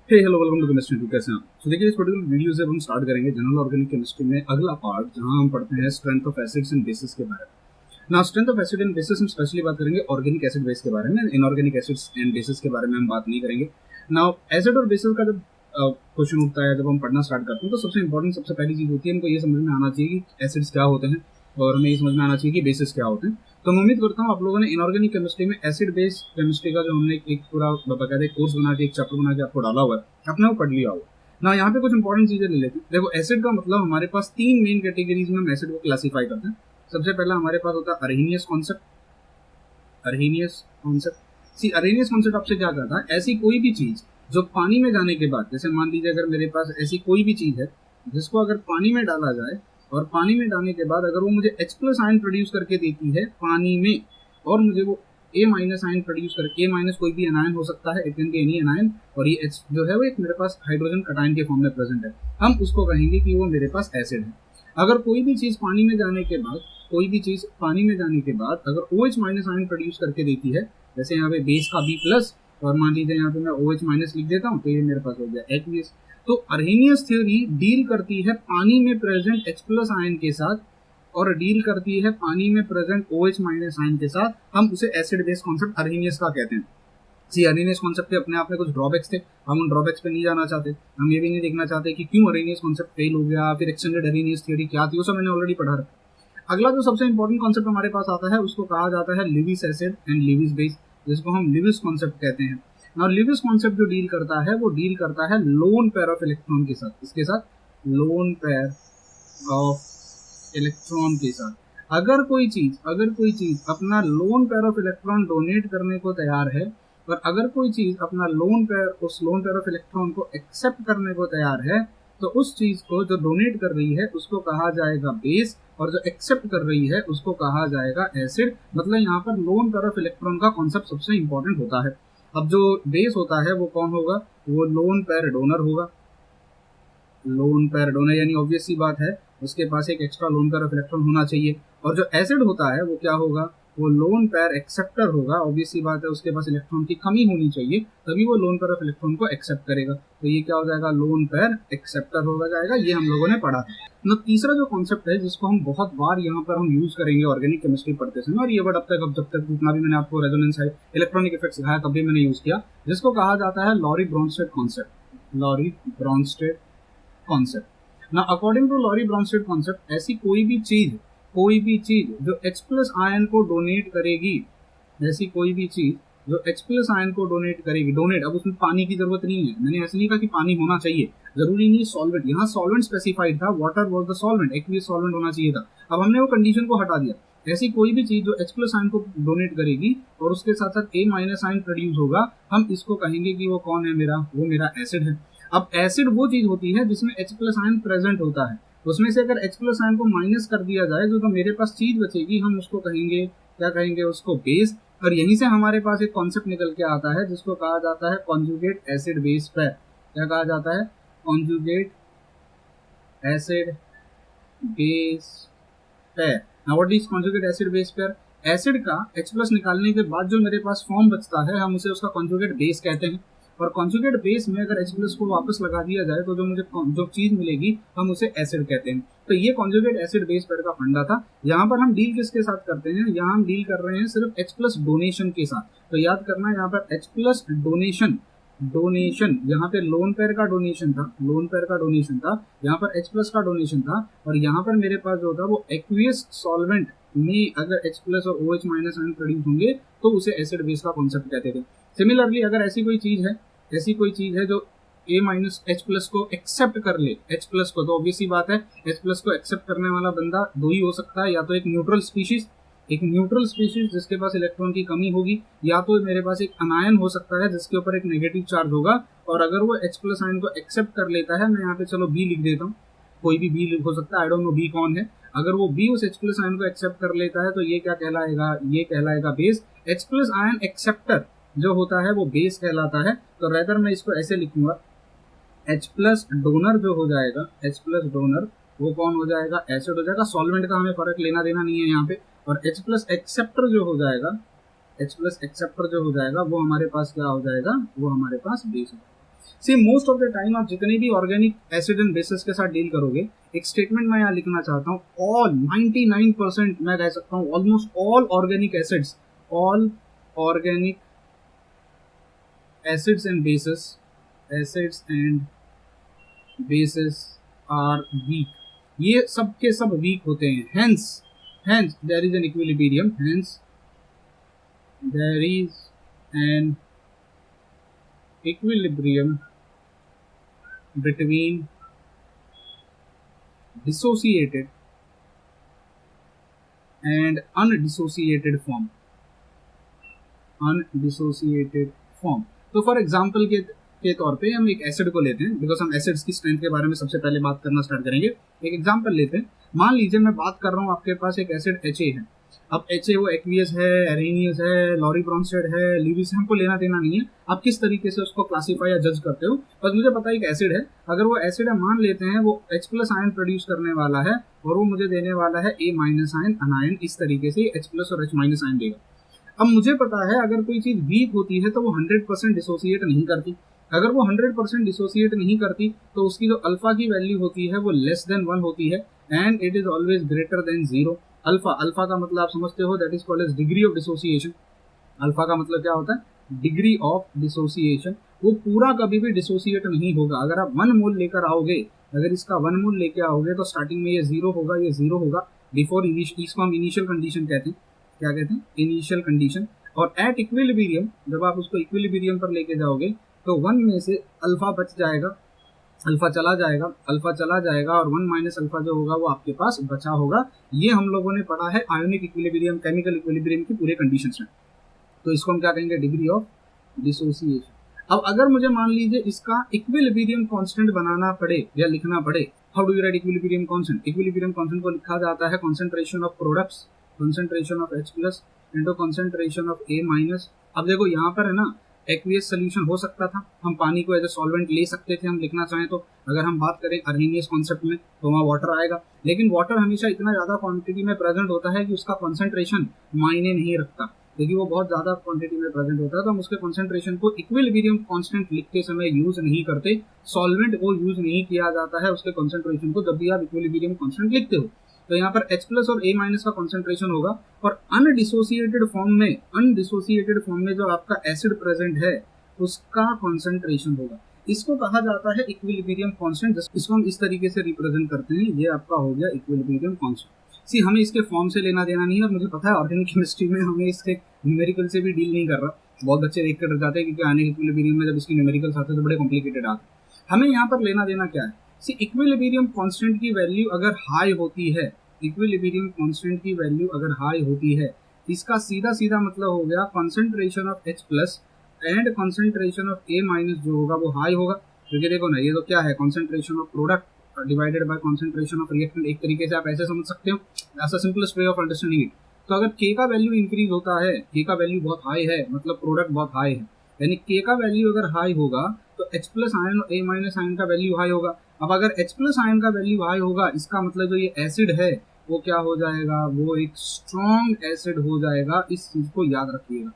Hey hello welcome to chemistry two. कैसे हैं आप? तो देखिए, इस पर्टिकुलर वीडियो से हम स्टार्ट करेंगे जनरल ऑर्गेनिक केमिस्ट्री में अगला पार्ट, जहां हम पढ़ते हैं strength of acids and basis के बारे में। ना strength of acid and bases हम स्पेशली बात करेंगे ऑर्गेनिक एसिड बेस के बारे में। इनऑर्गेनिक एसिड्स एंड बेसिस के बारे में हम बात नहीं करेंगे। ना एसिड और बेसिस का जब क्वेश्चन उठता है, जब हम पढ़ना स्टार्ट करते हैं, तो सबसे इंपॉर्टेंट सबसे पहली चीज होती है, हमको ये समझ में आना चाहिए कि एसिड्स क्या होते हैं और हमें ये समझ में आना चाहिए कि बेसिस क्या होते हैं। तो मैं उम्मीद करता हूँ आप लोगों ने इनऑर्गेनिक केमिस्ट्री में एसिड बेस केमिस्ट्री का जो हमने एक पूरा बकायदा कोर्स बना के, एक चैप्टर बना के आपको डाला हुआ है, आपने वो पढ़ लिया होगा ना। यहाँ पे कुछ इंपॉर्टेंट चीजें ले लेते हैं। देखो, एसिड का मतलब हमारे पास तीन मेन कैटेगरीज में हम एसिड को क्लासिफाई करते हैं। सबसे पहला हमारे पास होता है अरहेनियस कॉन्सेप्ट। अरहेनियस कॉन्सेप्ट सी अरहेनियस कॉन्सेप्ट आपसे क्या कहता है? ऐसी कोई भी चीज जो पानी में जाने के बाद, जैसे मान लीजिए अगर मेरे पास ऐसी कोई भी चीज है जिसको अगर पानी में डाला जाए और पानी में डालने के बाद अगर वो मुझे H प्लस आयन प्रोड्यूस करके देती है पानी में, और मुझे वो A माइनस आयन प्रोड्यूस करके, A माइनस कोई भी एनायन हो सकता है, it can be any anion, और ये H जो है वो एक मेरे पास हाइड्रोजन कटायन के फॉर्म में प्रेजेंट है, हम उसको कहेंगे कि वो मेरे पास एसिड है। अगर कोई भी चीज पानी में जाने के बाद, कोई भी चीज पानी में जाने के बाद अगर OH माइनस आयन प्रोड्यूस करके देती है, जैसे यहाँ पे बेस का B प्लस, और मान लीजिए यहाँ पे मैं OH माइनस लिख देता हूँ, तो ये मेरे पास हो गया H। तो अरहेनियस थ्योरी डील करती है पानी में प्रेजेंट H प्लस आयन के साथ, और डील करती है पानी में प्रेजेंट OH माइनस आयन के साथ। हम उसे एसिड बेस कॉन्सेप्ट अरहेनियस का कहते हैं। सी अरहेनियस कॉन्सेप्ट के अपने आप में कुछ ड्रॉबैक्स थे, हम उन ड्रॉबैक्स पे नहीं जाना चाहते। हम ये भी नहीं देखना चाहते कि क्यों अरहेनियस कॉन्सेप्ट फेल हो गया, फिर एक्सटेंडेड अरहेनियस थ्योरी क्या थी, वो सब मैंने ऑलरेडी पढ़ा रखा। अगला जो सबसे इंपॉर्टेंट कॉन्सेप्ट हमारे पास आता है, उसको कहा जाता है Lewis acid and Lewis base, जिसको हम लिविस कॉन्सेप्ट कहते हैं। और लिविस कॉन्सेप्ट जो डील करता है, वो डील करता है लोन पेयर ऑफ इलेक्ट्रॉन के साथ। इसके साथ लोन पेयर ऑफ इलेक्ट्रॉन के साथ अगर कोई चीज अपना lone pair of electron donate करने को तैयार है, और अगर कोई चीज अपना उस लोन पेयर ऑफ इलेक्ट्रॉन को एक्सेप्ट करने को तैयार है, तो उस चीज को जो डोनेट कर रही है उसको कहा जाएगा बेस, और जो एक्सेप्ट कर रही है उसको कहा जाएगा एसिड। मतलब यहाँ पर लोन पेयर ऑफ इलेक्ट्रॉन का कॉन्सेप्ट सबसे इंपॉर्टेंट होता है। अब जो बेस होता है वो कौन होगा? वो लोन पेयर डोनर होगा। लोन पेयर डोनर यानी ऑब्वियस सी बात है, उसके पास एक extra lone pair of electron होना चाहिए। और जो एसिड होता है वो क्या होगा? वो लोन पेयर एक्सेप्टर होगा। ऑब्वियस सी बात है, उसके पास इलेक्ट्रॉन की कमी होनी चाहिए, तभी वो लोन पेयर ऑफ इलेक्ट्रॉन को एक्सेप्ट करेगा। तो ये क्या हो जाएगा? लोन पेयर एक्सेप्टर हो जाएगा। ये हम लोगों ने पढ़ा था ना। तीसरा जो कॉन्सेप्ट है, जिसको हम बहुत बार यहाँ पर हम यूज करेंगे ऑर्गेनिक केमिस्ट्री पढ़ते समय, और ये वर्ड जब तक जितना भी मैंने आपको रेजोनेंस है, इलेक्ट्रॉनिक इफेक्ट सिखाया, तब भी मैंने यूज किया, जिसको कहा जाता है Lowry Bronsted concept. Lowry Bronsted concept ना, according to Lowry Bronsted concept, ऐसी कोई भी चीज जो H प्लस आयन को डोनेट करेगी, ऐसी कोई भी चीज जो H प्लस आयन को डोनेट करेगी, डोनेट, अब उसमें पानी की जरूरत नहीं है। मैंने ऐसे नहीं कहा कि पानी होना चाहिए, जरूरी नहीं सॉल्वेंट, यहाँ सॉल्वेंट स्पेसिफाइड था, water was the solvent, aqueous solvent होना चाहिए था। अब हमने वो कंडीशन को हटा दिया। ऐसी कोई भी चीज जो H प्लस आयन को डोनेट करेगी और उसके साथ साथ A माइनस आयन प्रोड्यूस होगा, हम इसको कहेंगे कि वो कौन है? वो मेरा एसिड है। अब एसिड वो चीज होती है जिसमें H प्लस आयन प्रेजेंट होता है। उसमें से अगर H प्लस आयन को माइनस कर दिया जाए, तो मेरे पास चीज बचेगी, हम उसको कहेंगे, क्या कहेंगे? उसको बेस। और यहीं से हमारे पास एक कॉन्सेप्ट निकल के आता है, जिसको कहा जाता है कॉन्जुगेट एसिड बेस पेयर। क्या कहा जाता है? Conjugate acid base pair. Now what is conjugate acid base pair? Acid का H प्लस निकालने के बाद जो मेरे पास फॉर्म बचता है, हम उसे उसका कॉन्जुगेट बेस कहते हैं। और कॉन्जुगेट बेस में अगर H प्लस को वापस लगा दिया जाए, तो जो मुझे जो चीज मिलेगी, हम उसे एसिड कहते हैं। तो ये कॉन्जुगेट एसिड बेस पेयर का फंडा था। यहाँ पर हम डील किसके साथ करते हैं? यहाँ हम डील कर रहे हैं सिर्फ H प्लस डोनेशन के साथ। तो याद करना, यहाँ पर H प्लस डोनेशन, यहाँ पे लोन पेयर का डोनेशन था, यहाँ पर H प्लस का डोनेशन था, और यहाँ पर मेरे पास जो था वो एक्वियस सॉल्वेंट में अगर H प्लस और OH माइनस आयन प्रोड्यूस होंगे, तो उसे एसिड बेस का कॉन्सेप्ट कहते थे। सिमिलरली अगर ऐसी कोई चीज है जो A माइनस H प्लस को एक्सेप्ट कर ले, H प्लस को, तो ऑब्वियस सी बात है, H प्लस को एक्सेप्ट करने वाला बंदा दो ही हो सकता है, या तो एक न्यूट्रल स्पीशीज जिसके पास इलेक्ट्रॉन की कमी होगी, या तो मेरे पास एक अनायन हो सकता है जिसके ऊपर एक नेगेटिव चार्ज होगा। और अगर वो H प्लस आयन को एक्सेप्ट कर लेता है, मैं यहाँ पे चलो B लिख देता हूँ, कोई भी B हो सकता है, आई डोंट नो B कौन है। अगर वो B उस H प्लस आयन को एक्सेप्ट कर लेता है, तो ये क्या कहलाएगा? ये कहलाएगा base. H plus ion acceptor जो होता है वो बेस कहलाता है। तो रेदर मैं इसको ऐसे लिखूंगा, H प्लस डोनर जो हो जाएगा, H प्लस डोनर वो कौन हो जाएगा? एसिड हो जाएगा। सॉल्वेंट का हमें फर्क लेना देना नहीं है यहाँ पे। और H प्लस एक्सेप्टर जो हो जाएगा, वो हमारे पास क्या हो जाएगा? वो हमारे पास बेस हो जाएगा। सी मोस्ट ऑफ द टाइम आप जितने भी ऑर्गेनिक एसिड एंड बेसिस के साथ डील करोगे, एक स्टेटमेंट मैं यहाँ लिखना चाहता हूँ, ऑल 99% मैं कह सकता हूँ almost all organic acids, all organic acids and bases are weak. ये सब के सब वीक होते हैं। Hence there is an equilibrium, hence there is an equilibrium between dissociated and undissociated form। तो फॉर एग्जाम्पल के तौर पे हम एक एसिड को लेते हैं, बिकॉज हम एसिड्स की स्ट्रेंथ के बारे में सबसे पहले बात करना स्टार्ट करेंगे। एक एग्जाम्पल लेते हैं, मान लीजिए मैं बात कर रहा हूँ, आपके पास एक एसिड HA है। अब HA वो एक्वियस है, एरेनियस है, लॉरी ब्रॉन्स्टेड है, लीविस है, हमको लेना देना नहीं है आप किस तरीके से उसको क्लासीफाई या जज करते हो, बस मुझे पता है एक एसिड है। अगर वो एसिड है, मान लेते हैं वो H+ आयन प्रोड्यूस करने वाला है और वो मुझे देने वाला है A- आयन, अनायन, इस तरीके से H+ और H- आयन देगा। अब मुझे पता है अगर कोई चीज वीक होती है तो वो 100% डिसोसिएट नहीं करती। अगर वो 100% डिसोसिएट नहीं करती तो उसकी जो अल्फा की वैल्यू होती है वो लेस देन 1 होती है, and it is always greater than 0। Alpha का मतलब आप समझते हो, that is called as degree of dissociation. Alpha का मतलब क्या होता है? Degree of dissociation. वो पूरा कभी भी डिसोसिएट नहीं होगा। अगर आप 1 मोल लेकर आओगे, अगर इसका 1 मोल लेके आओगे तो स्टार्टिंग में ये 0 होगा, ये 0 होगा बिफोर इसको हम इनिशियल कंडीशन कहते हैं। क्या कहते हैं? Initial condition. और एट इक्विलिब्रियम, जब आप उसको इक्विलिब्रियम पर लेके जाओगे तो 1 में से अल्फा बच जाएगा, अल्फा चला जाएगा और 1 माइनस अल्फा जो होगा वो आपके पास बचा होगा। ये हम लोगों ने पढ़ा है आयोनिक इक्विलिब्रियम, केमिकल इक्विलिब्रियम की पूरे कंडीशंस में। तो इसको हम क्या कहेंगे? Degree of dissociation. अब अगर मुझे मान लीजिए इसका इक्विलिब्रियम कांस्टेंट बनाना पड़े या लिखना पड़े, how do you right equilibrium constant? Equilibrium constant को लिखा जाता है concentration of products, concentration of H+ into concentration of A-। अब देखो यहाँ पर है ना, एक्वियस सोल्यूशन हो सकता था, हम पानी को एज ए सॉल्वेंट ले सकते थे हम लिखना चाहें तो। अगर हम बात करें अर्हेनियस कॉन्सेप्ट में तो वहाँ वाटर आएगा, लेकिन वाटर हमेशा इतना ज़्यादा क्वांटिटी में प्रेजेंट होता है कि उसका कंसंट्रेशन मायने नहीं रखता, क्योंकि वो बहुत ज़्यादा क्वांटिटी में प्रेजेंट होता है। तो हम उसके कंसंट्रेशन को इक्विलिब्रियम कांस्टेंट लिखते समय यूज नहीं करते, सॉल्वेंट को यूज नहीं किया जाता है उसके कंसंट्रेशन को जब भी आप इक्विलिब्रियम कांस्टेंट लिखते हो। तो यहाँ पर H+ और A- का कंसंट्रेशन होगा, और अनडिसोसिएटेड फॉर्म में जो आपका एसिड प्रेजेंट है उसका कंसंट्रेशन होगा। इसको कहा जाता है इक्विलिब्रियम कांस्टेंट। इसको हम इस तरीके से रिप्रेजेंट करते हैं, ये आपका हो गया इक्विलिब्रियम कांस्टेंट। सी हमें इसके फॉर्म से लेना देना नहीं है, और मुझे पता है ऑर्गेनिक केमिस्ट्री में हमें इसके न्यूमेरिकल से भी डील नहीं कर रहा। बहुत बच्चे देख कर जाते हैं, क्योंकि आने इक्विलिब्रियम में जब इसकी न्यूमेरिकल्स आते हैं तो बड़े कॉम्प्लिकेटेड आते हैं। हमें यहाँ पर लेना देना क्या है? सी इक्विलिब्रियम कांस्टेंट की वैल्यू अगर हाई होती है, इक्विलिब्रियम कांस्टेंट की वैल्यू अगर हाई होती है, इसका सीधा सीधा मतलब हो गया concentration of H+ and concentration of A- जो होगा वो हाई होगा। क्योंकि देखो ना, ये तो क्या है? Concentration of product divided by concentration of reactant. एक तरीके से आप ऐसे समझ सकते हो, ऐसा simplest way of understanding it. तो अगर K का वैल्यू इंक्रीज होता है, K का वैल्यू बहुत हाई है, मतलब प्रोडक्ट बहुत हाई है, यानी K का वैल्यू अगर हाई होगा तो H+ आयन और A- आयन का वैल्यू हाई होगा। अब अगर H+ आयन का वैल्यू हाई होगा, इसका मतलब जो ये एसिड है वो क्या हो जाएगा? वो एक स्ट्रॉन्ग एसिड हो जाएगा। इस चीज को याद रखिएगा।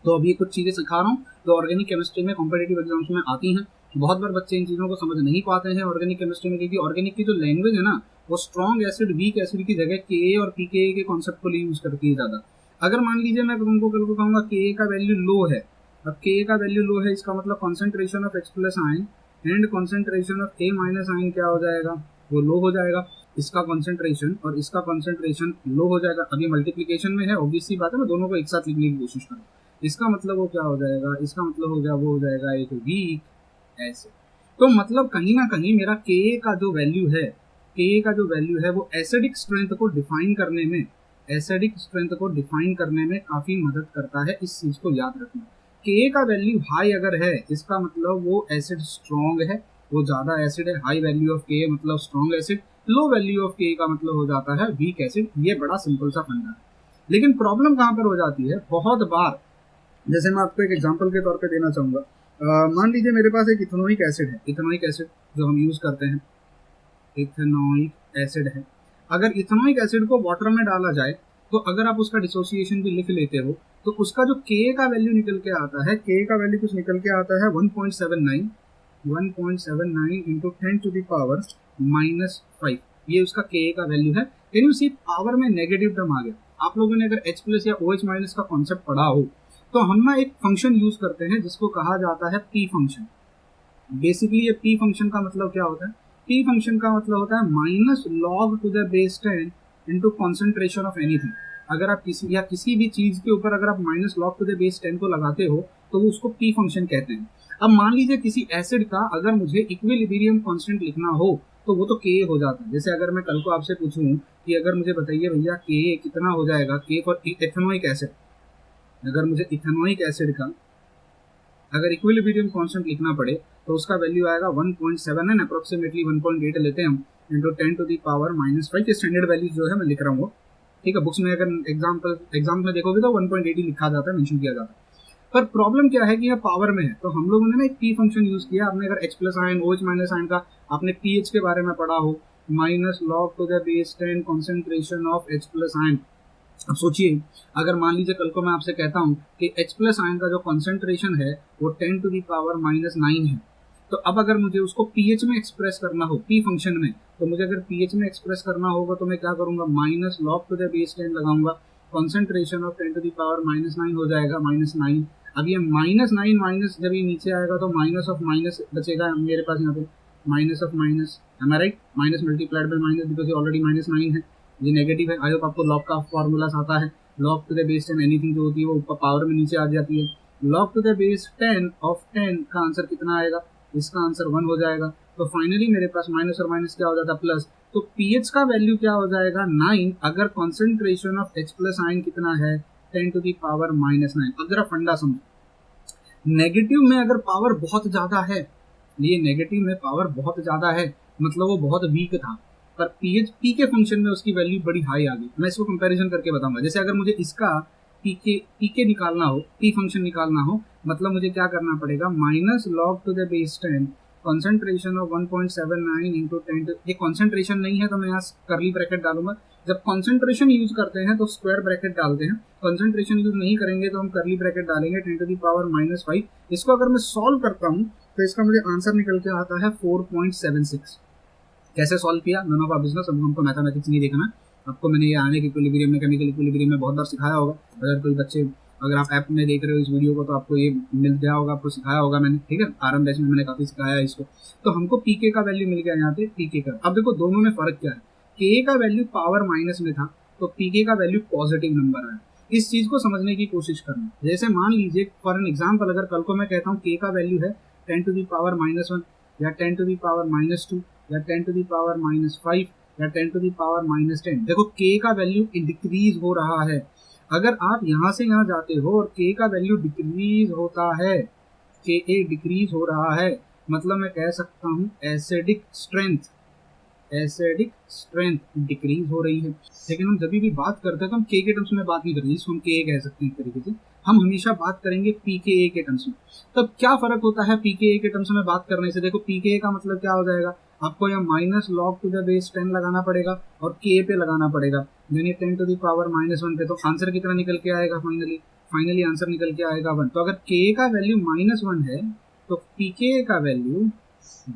तो अभी कुछ चीजें सिखा रहा हूँ जो ऑर्गेनिक केमिस्ट्री में कॉम्पिटिटिव एग्जाम्स में आती हैं। बहुत बार बच्चे इन चीजों को समझ नहीं पाते हैं ऑर्गेनिक केमिस्ट्री में, क्योंकि ऑर्गेनिक की जो लैंग्वेज है ना, वो स्ट्रॉन्ग एसिड वीक एसिड की जगह Ka और pKa के कॉन्सेप्ट को यूज करती है ज्यादा। अगर मान लीजिए मैं तुमको कल को कहूंगा Ka का वैल्यू लो है, अब Ka का वैल्यू लो है, इसका मतलब concentration of H+ ion and concentration of A- ion क्या हो जाएगा? वो लो हो जाएगा। इसका कंसंट्रेशन और इसका कंसंट्रेशन लो हो जाएगा। अभी मल्टीप्लिकेशन में है, ऑब्वियस सी बात है, मैं दोनों को एक साथ लिखने की कोशिश करूँ। इसका मतलब वो क्या हो जाएगा? इसका मतलब हो गया, वो हो जाएगा एक वीक एसिड। तो मतलब कहीं ना कहीं मेरा Ka का जो वैल्यू है, Ka का जो वैल्यू है वो एसिडिक स्ट्रेंथ को डिफाइन करने में, एसिडिक स्ट्रेंथ को डिफाइन करने में काफी मदद करता है। इस चीज को याद रखना। Ka का वैल्यू हाई अगर है, इसका मतलब वो एसिड स्ट्रॉन्ग है, वो ज्यादा एसिड है। हाई वैल्यू ऑफ Ka मतलब strong acid, low value of Ka का मतलब हो जाता है वीक एसिड। ये बड़ा सिंपल सा फंडा है। लेकिन प्रॉब्लम कहाँ पर हो जाती है? बहुत बार, जैसे मैं आपको एक एग्जांपल के तौर पे देना चाहूंगा, मान लीजिए मेरे पास एक इथेनोइक एसिड है, इथेनोइक एसिड जो हम यूज करते हैं, इथेनोइक एसिड है। अगर इथेनोइक एसिड को वाटर में डाला जाए तो अगर आप उसका डिसोसिएशन भी लिख लेते हो तो उसका जो Ka का वैल्यू निकल के आता है, Ka का वैल्यू कुछ निकल के आता है 1.79, 1.79 इंटू 10⁻⁻⁵, ये उसका के का वैल्यू है। कैन यू सी पावर में नेगेटिव टर्म आ गया। आप लोगों ने अगर H प्लस या OH माइनस का कॉन्सेप्ट पढ़ा हो तो हम ना एक फंक्शन यूज करते हैं जिसको कहा जाता है P फंक्शन। बेसिकली ये P फंक्शन का मतलब क्या होता है? P फंक्शन का मतलब होता है minus log to the base 10 into concentration of anything. अगर आप किसी भी चीज के ऊपर अगर आप minus log to the base 10 को लगाते हो तो वो उसको P फंक्शन कहते हैं। अब मान लीजिए किसी एसिड का अगर मुझे इक्विलिब्रियम कांस्टेंट लिखना हो तो वो तो Ka हो जाता है। जैसे अगर मैं कल को आपसे पूछूं कि अगर मुझे बताइए भैया Ka कितना हो जाएगा, K फॉर इथेनोइक एसिड, अगर मुझे इथेनोइक एसिड का अगर इक्विलिब्रियम कांस्टेंट लिखना पड़े तो उसका वैल्यू आएगा 1.7 है, अप्रोक्सीमेटली 1.8 लेते हैं हम, इंटू 10⁻⁻⁵। ये स्टैंडर्ड वैल्यू जो है मैं लिख रहा हूँ, ठीक है। बुक्स में अगर एग्जाम में देखोगे तो 1.8 ही लिखा जाता है, मेंशन किया जाता है। पर प्रॉब्लम क्या है कि यह पावर में है, तो हम लोगों ने ना एक P फंक्शन यूज किया। आपने अगर H plus ion OH minus ion का आपने pH के बारे में पढ़ा हो, minus log to the base 10 concentration of H plus ion. अब सोचिए अगर मान लीजिए कल को मैं आपसे कहता हूँ कि H प्लस आयन का जो कॉन्सेंट्रेशन है वो 10⁻⁹ है, तो अब अगर मुझे उसको pH में एक्सप्रेस करना हो P फंक्शन में, तो मुझे अगर pH में एक्सप्रेस करना होगा तो मैं क्या करूंगा, minus log to the base 10 लगाऊंगा, कॉन्सेंट्रेशन ऑफ 10⁻⁹ हो जाएगा -9। अब ये -9 माइनस जब ये नीचे आएगा तो माइनस ऑफ माइनस बचेगा मेरे पास यहाँ पे, minus of minus, am I right, minus multiplied by minus, because ये ऑलरेडी -9 है, ये नेगेटिव है। आई होप आपको लॉग का फॉर्मूलास आता है। Log to the base 10 anything जो होती है वो ऊपर पावर में नीचे आ जाती है। Log to the base 10 of 10 का आंसर कितना आएगा, इसका आंसर 1 हो जाएगा। तो फाइनली मेरे पास माइनस और माइनस क्या हो जाता है, प्लस। तो पीएच का वैल्यू क्या हो जाएगा, 9, अगर concentration of H plus ion कितना है, 10⁻⁹। अब जरा फंडा समझो, नेगेटिव में अगर पावर बहुत ज्यादा है, ये नेगेटिव में पावर बहुत ज्यादा है मतलब वो बहुत वीक था, पर पी के फंक्शन में उसकी वैल्यू बड़ी हाई आ गई। मैं इसको कंपैरिजन करके बताऊंगा। जैसे अगर मुझे इसका पी के निकालना हो, पी फंक्शन निकालना हो, मतलब मुझे क्या करना पड़ेगा, minus log to the base 10 concentration of 1.79 into 10। ये कॉन्सेंट्रेशन नहीं है तो मैं यहाँ करली ब्रैकेट डालूंगा। जब कॉन्सेंट्रेशन यूज करते हैं तो स्क्वायर ब्रैकेट डालते हैं, कॉन्सेंट्रेशन यूज नहीं करेंगे तो हम करली ब्रैकेट डालेंगे, 10⁻⁻5। इसको अगर मैं सॉल्व करता हूँ तो इसका मुझे आंसर निकल के आता है 4.76। कैसे सॉल्व किया, नन ऑफ आवर बिजनेस। अब हमको मैथमेटिक्स नहीं देखना, आपको मैंने ये आने के इक्विलिब्रियम में, केमिकल इक्विलिब्रियम में बहुत बार सिखाया होगा। अगर कोई बच्चे, अगर आप ऐप में देख रहे हो इस वीडियो को तो आपको ये मिल गया होगा, आपको सिखाया होगा मैंने, ठीक है। आरएम बैच में मैंने काफी सिखाया है इसको। तो हमको पीके का वैल्यू मिल गया यहाँ पे, पीके का। अब देखो दोनों में फर्क क्या है, के का वैल्यू पावर माइनस में था तो पीके का वैल्यू पॉजिटिव नंबर है। इस चीज को समझने की कोशिश करना। जैसे मान लीजिए फॉर एन एग्जाम्पल, अगर कल को मैं कहता हूँ के का वैल्यू है 10⁻⁻1 या 10⁻⁻2 या 10⁻⁻5 या 10⁻⁻10। देखो के का वैल्यू डिक्रीज हो रहा है। अगर आप यहाँ से यहाँ जाते हो और के का वैल्यू डिक्रीज होता है, के ए डिक्रीज हो रहा है, मतलब मैं कह सकता हूँ एसिडिक स्ट्रेंथ डिक्रीज हो रही है। लेकिन हम जब भी बात करते हैं तो हम के टर्म्स में बात नहीं करते, जिसको हम के कह सकते हैं एक तरीके से। हम हमेशा बात करेंगे पीके के टर्म्स में। तब क्या फर्क होता है पीके के टर्म्स में बात करने से? देखो पीके का मतलब क्या हो जाएगा, आपको यहाँ minus log to the base 10 लगाना पड़ेगा और के पे लगाना पड़ेगा, यानी 10⁻⁻1 पे। तो आंसर कितना निकल के आएगा, फाइनली आंसर निकल के आएगा 1। तो अगर के का वैल्यू -1 है तो पीके का वैल्यू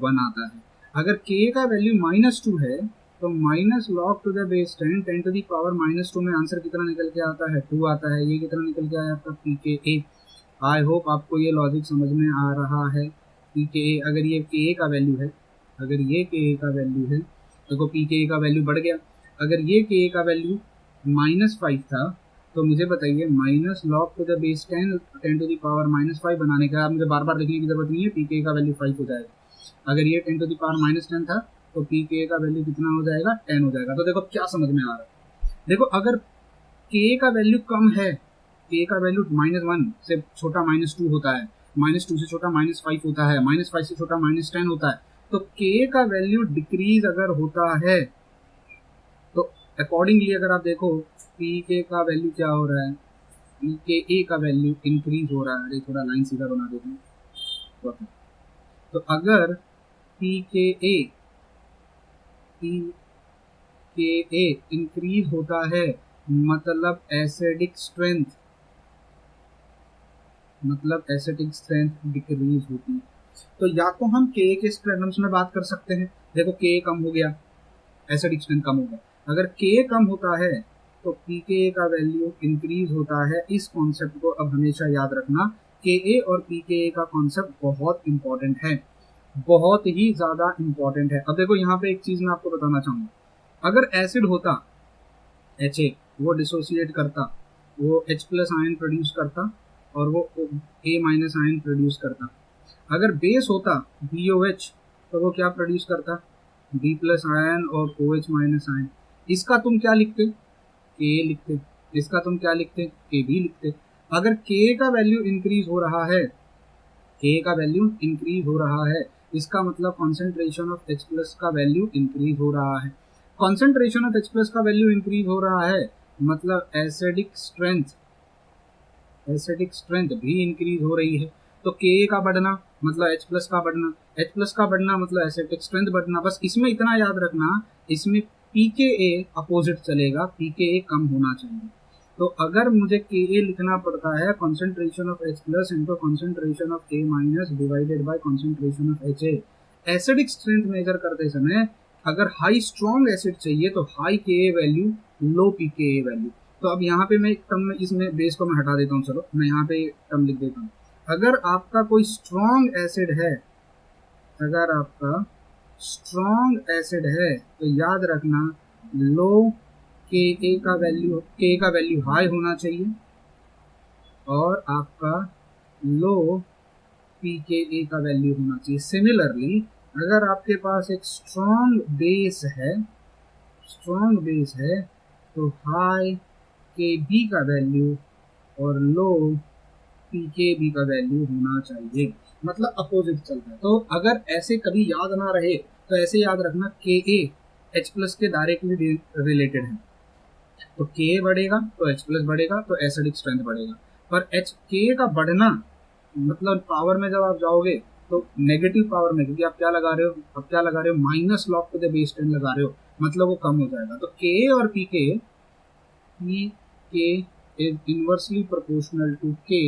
1 आता है। अगर के का वैल्यू -2 है तो minus log to the base 10 10⁻⁻2 में आंसर कितना निकल के आता है, 2 आता है। ये कितना निकल के आया आपका पीके। आई होप आपको ये लॉजिक समझ में आ रहा है। पीके, अगर ये के का वैल्यू है, अगर ये के का वैल्यू है, देखो पीके का वैल्यू बढ़ गया। अगर ये के का वैल्यू -5 था तो मुझे बताइए minus log to the base 10 10⁻⁻5 बनाने का मुझे बार बार लिखने की जरूरत नहीं है, पीके का वैल्यू 5 हो जाएगा। अगर ये 10⁻⁻10 था तो पीके का वैल्यू कितना हो जाएगा, 10 हो जाएगा। तो देखो क्या समझ में आ रहा है। देखो अगर के का वैल्यू कम है, के का वैल्यू -1 से छोटा -2 होता है, -2 से छोटा -5 होता है, -5 से छोटा -10 होता है, तो के का वैल्यू डिक्रीज अगर होता है तो अकॉर्डिंगली अगर आप देखो पीके का वैल्यू क्या हो रहा है, पीके का वैल्यू इंक्रीज हो रहा है। अरे थोड़ा लाइन सीधा बना देते हैं। तो अगर पीके इंक्रीज होता है मतलब एसिडिक स्ट्रेंथ डिक्रीज होती है। तो या तो हम के के टर्म्स में बात कर सकते हैं, देखो के कम हो गया, एसिडिक स्ट्रेंथ कम हो गया। अगर के कम होता है तो पीके का वैल्यू इंक्रीज होता है। इस कॉन्सेप्ट को अब हमेशा याद रखना, के और पीके का कॉन्सेप्ट बहुत इंपॉर्टेंट है, बहुत ही ज्यादा इंपॉर्टेंट है। अब देखो यहाँ पे एक चीज मैं आपको बताना चाहूंगा, अगर एसिड होता HA, वो डिसोसिएट करता, वो H प्लस आयन प्रोड्यूस करता और वो A माइनस आयन प्रोड्यूस करता। अगर बेस होता BOH तो वो क्या प्रोड्यूस करता, B प्लस आयन और OH माइनस आयन। इसका तुम क्या लिखते, K लिखते, इसका तुम क्या लिखते, KB लिखते। अगर K का वैल्यू इंक्रीज हो रहा है, K का वैल्यू इंक्रीज हो रहा है, इसका मतलब कॉन्सेंट्रेशन ऑफ H प्लस का वैल्यू इंक्रीज हो रहा है। कॉन्सेंट्रेशन ऑफ H प्लस का वैल्यू इंक्रीज हो रहा है मतलब एसिडिक स्ट्रेंथ भी इंक्रीज हो रही है। तो Ka का बढ़ना मतलब H प्लस का बढ़ना, H प्लस का बढ़ना मतलब एसिडिक स्ट्रेंथ बढ़ना। बस इसमें इतना याद रखना, इसमें pKa अपोजिट चलेगा, pKa कम होना चाहिए। तो अगर मुझे Ka लिखना पड़ता है concentration of H plus into concentration of A minus divided by concentration of HA। Acidic strength measure करते समय अगर हाई स्ट्रॉन्ग एसिड चाहिए तो high Ka value, low pKa value. तो अब यहाँ पे मैं एक टर्म में, इसमें बेस को मैं हटा देता हूँ, चलो मैं यहाँ पे टर्म लिख देता हूँ। अगर आपका कोई स्ट्रॉन्ग एसिड है, अगर आपका स्ट्रॉन्ग एसिड है तो याद रखना लो Ka का वैल्यू, K का वैल्यू हाई होना चाहिए और आपका लो pKa का वैल्यू होना चाहिए। सिमिलरली अगर आपके पास एक स्ट्रॉन्ग बेस है तो हाई Kb का वैल्यू और लो pKb का वैल्यू होना चाहिए, मतलब अपोजिट चलता है। तो अगर ऐसे कभी याद ना रहे तो ऐसे याद रखना Ka H प्लस के डायरेक्टली रिलेटेड है। तो Ka बढ़ेगा तो H प्लस बढ़ेगा तो एसिडिक स्ट्रेंथ बढ़ेगा। पर K का बढ़ना मतलब पावर में जब आप जाओगे तो नेगेटिव पावर में, क्योंकि आप क्या लगा रहे हो, minus log to the base 10 लगा रहे हो, मतलब वो कम हो जाएगा। तो Ka और pK is inversely proportional to K।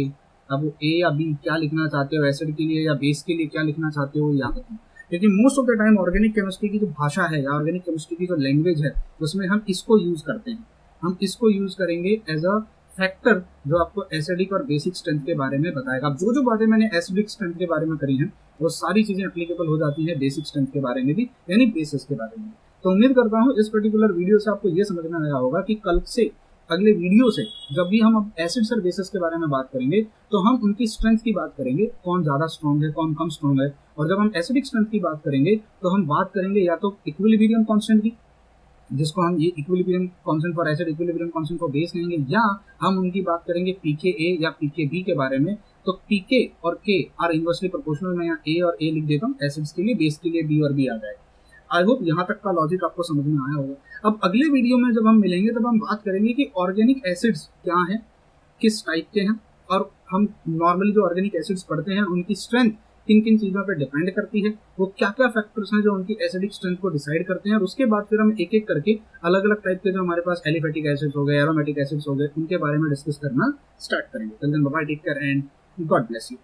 अब वो A या B क्या लिखना चाहते हो, एसिड के लिए या बेस के लिए क्या लिखना चाहते हो, याद रखना। क्योंकि most of the time organic chemistry की जो भाषा है या ऑर्गेनिक केमिस्ट्री की जो लैंग्वेज है उसमें हम इसको यूज करते हैं। हम इसको यूज करेंगे एज अ फैक्टर जो आपको एसिडिक और बेसिक स्ट्रेंथ के बारे में बताएगा। अब जो बातें मैंने एसिडिक स्ट्रेंथ के बारे में करी हैं वो सारी चीजें एप्लीकेबल हो जाती है बेसिक स्ट्रेंथ के बारे में भी, यानी बेसिस के बारे में। तो उम्मीद करता हूँ इस पर्टिकुलर वीडियो से आपको ये समझ में आया होगा कि कल से अगले वीडियो से जब भी हम अब एसिड्स और बेसिस के बारे में बात करेंगे तो हम उनकी स्ट्रेंथ की बात करेंगे, कौन ज्यादा स्ट्रॉन्ग है, कौन कम स्ट्रॉन्ग है। और जब हम एसिडिक स्ट्रेंथ की बात करेंगे तो हम बात करेंगे या तो इक्विलिब्रियम कांस्टेंट की, जिसको हम ये equilibrium constant for acid, equilibrium constant for base कहेंगे, या हम उनकी बात करेंगे pKa या pKb के बारे में। तो pK और K आर इनवर्सली प्रोपोर्शनल। मैं यहाँ A और A लिख देता हूँ एसिड्स के लिए, बेस के लिए B और B आ जाएगा। आई होप यहाँ तक का लॉजिक आपको समझ में आया होगा। अब अगले वीडियो में जब हम मिलेंगे तब हम बात करेंगे कि ऑर्गेनिक एसिड्स क्या हैं, किस टाइप के हैं, और हम नॉर्मली जो ऑर्गेनिक एसिड्स पढ़ते हैं उनकी स्ट्रेंथ किन किन चीज़ों पर डिपेंड करती है, वो क्या क्या फैक्टर्स हैं जो उनकी एसिडिक स्ट्रेंथ को डिसाइड करते हैं। और उसके बाद फिर हम एक एक करके अलग अलग टाइप के जो हमारे पास एलिफेटिक एसिड्स हो गए, एरोमेटिक एसिड्स हो गए, उनके बारे में डिस्कस करना स्टार्ट करेंगे। Till then bye bye, take care and God bless you.